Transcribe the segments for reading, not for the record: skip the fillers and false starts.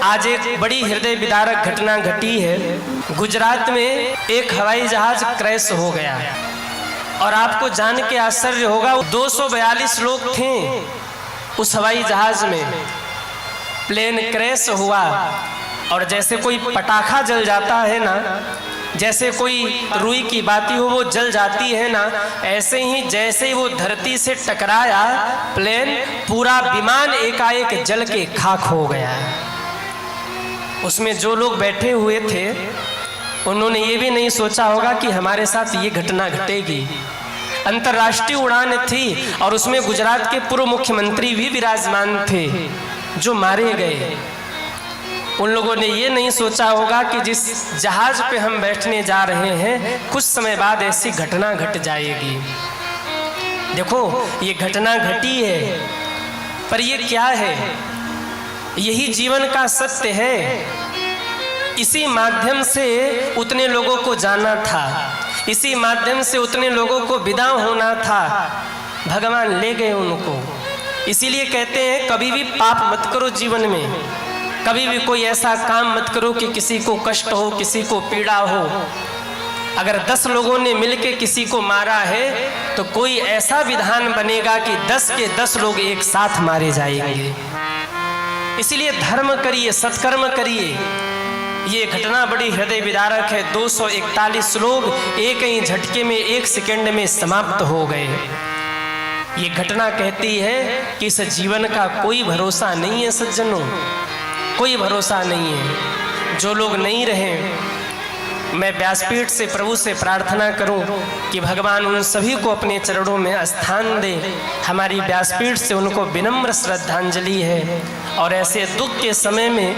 आज एक बड़ी हृदय विदारक घटना घटी है। गुजरात में एक हवाई जहाज क्रैश हो गया और आपको जान के आश्चर्य होगा 242 लोग थे उस हवाई जहाज में। प्लेन क्रैश हुआ और जैसे कोई पटाखा जल जाता है ना, जैसे कोई रुई की बाती हो वो जल जाती है ना, ऐसे ही जैसे ही वो धरती से टकराया प्लेन, पूरा विमान एकाएक जल के खाक हो गया। उसमें जो लोग बैठे हुए थे उन्होंने ये भी नहीं सोचा होगा कि हमारे साथ ये घटना घटेगी। अंतर्राष्ट्रीय उड़ान थी और उसमें गुजरात के पूर्व मुख्यमंत्री भी विराजमान थे जो मारे गए। उन लोगों ने ये नहीं सोचा होगा कि जिस जहाज पे हम बैठने जा रहे हैं कुछ समय बाद ऐसी घटना घट जाएगी। देखो ये घटना घटी है, पर ये क्या है? यही जीवन का सत्य है। इसी माध्यम से उतने लोगों को जाना था, इसी माध्यम से उतने लोगों को विदा होना था, भगवान ले गए उनको। इसीलिए कहते हैं कभी भी पाप मत करो जीवन में, कभी भी कोई ऐसा काम मत करो कि किसी को कष्ट हो, किसी को पीड़ा हो। अगर 10 लोगों ने मिलकर किसी को मारा है तो कोई ऐसा विधान बनेगा कि 10 के 10 लोग एक साथ मारे जाएंगे। इसीलिए धर्म करिए, सत्कर्म करिए। ये घटना बड़ी हृदय विदारक है। 241 लोग एक ही झटके में, एक सेकंड में समाप्त हो गए। ये घटना कहती है कि इस जीवन का कोई भरोसा नहीं है सज्जनों, कोई भरोसा नहीं है। जो लोग नहीं रहे, मैं व्यासपीठ से प्रभु से प्रार्थना करूं कि भगवान उन सभी को अपने चरणों में स्थान दे। हमारी व्यासपीठ से उनको विनम्र श्रद्धांजलि है। और ऐसे दुख के समय में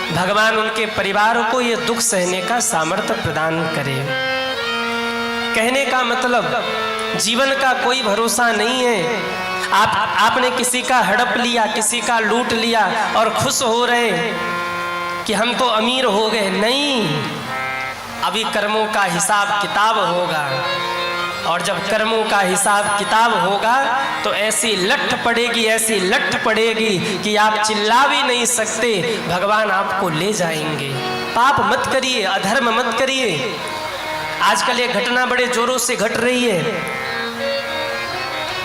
भगवान उनके परिवार को ये दुख सहने का सामर्थ्य प्रदान करे। कहने का मतलब जीवन का कोई भरोसा नहीं है। आपने किसी का हड़प लिया, किसी का लूट लिया और खुश हो रहे कि हम तो अमीर हो गए। नहीं, अभी कर्मों का हिसाब किताब होगा। और जब कर्मों का हिसाब किताब होगा तो ऐसी लठ पड़ेगी, ऐसी लठ पड़ेगी कि आप चिल्ला भी नहीं सकते, भगवान आपको ले जाएंगे। पाप मत करिए, अधर्म मत करिए। आजकल ये घटना बड़े जोरों से घट रही है।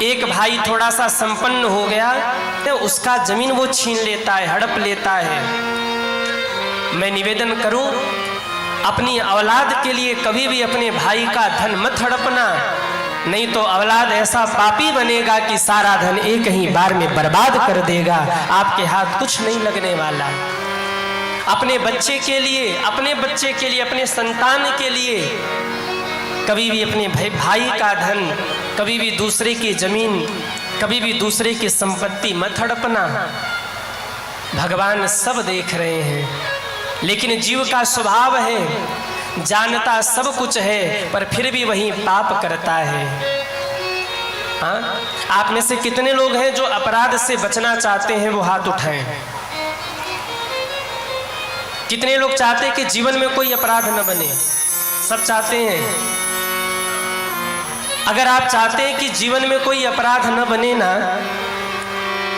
एक भाई थोड़ा सा संपन्न हो गया तो उसका जमीन वो छीन लेता है, हड़प लेता है। मैं निवेदन करूं, अपनी औलाद के लिए कभी भी अपने भाई का धन मत हड़पना, नहीं तो औलाद ऐसा पापी बनेगा कि सारा धन एक ही बार में बर्बाद कर देगा। आपके हाथ कुछ नहीं लगने वाला। अपने बच्चे के लिए, अपने बच्चे के लिए, अपने संतान के लिए कभी भी अपने भाई का धन, कभी भी दूसरे की जमीन, कभी भी दूसरे की संपत्ति मत हड़पना। भगवान सब देख रहे हैं, लेकिन जीव का स्वभाव है, जानता सब कुछ है पर फिर भी वही पाप करता है। हाँ, आप में से कितने लोग हैं जो अपराध से बचना चाहते हैं? वो हाथ उठाएं। कितने लोग चाहते हैं कि जीवन में कोई अपराध न बने? सब चाहते हैं। अगर आप चाहते हैं कि जीवन में कोई अपराध न बने ना,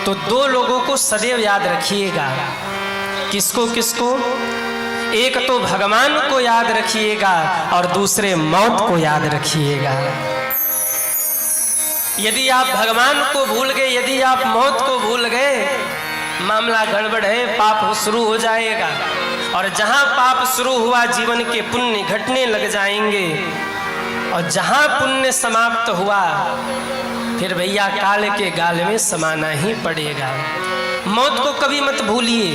तो 2 लोगों को सदैव याद रखिएगा। किसको किसको? एक तो भगवान को याद रखिएगा और दूसरे मौत को याद रखिएगा। यदि आप भगवान को भूल गए, यदि आप मौत को भूल गए, मामला गड़बड़ है, पाप शुरू हो जाएगा। और जहां पाप शुरू हुआ जीवन के पुण्य घटने लग जाएंगे, और जहां पुण्य समाप्त हुआ फिर भैया काल के गाल में समाना ही पड़ेगा। मौत को कभी मत भूलिए।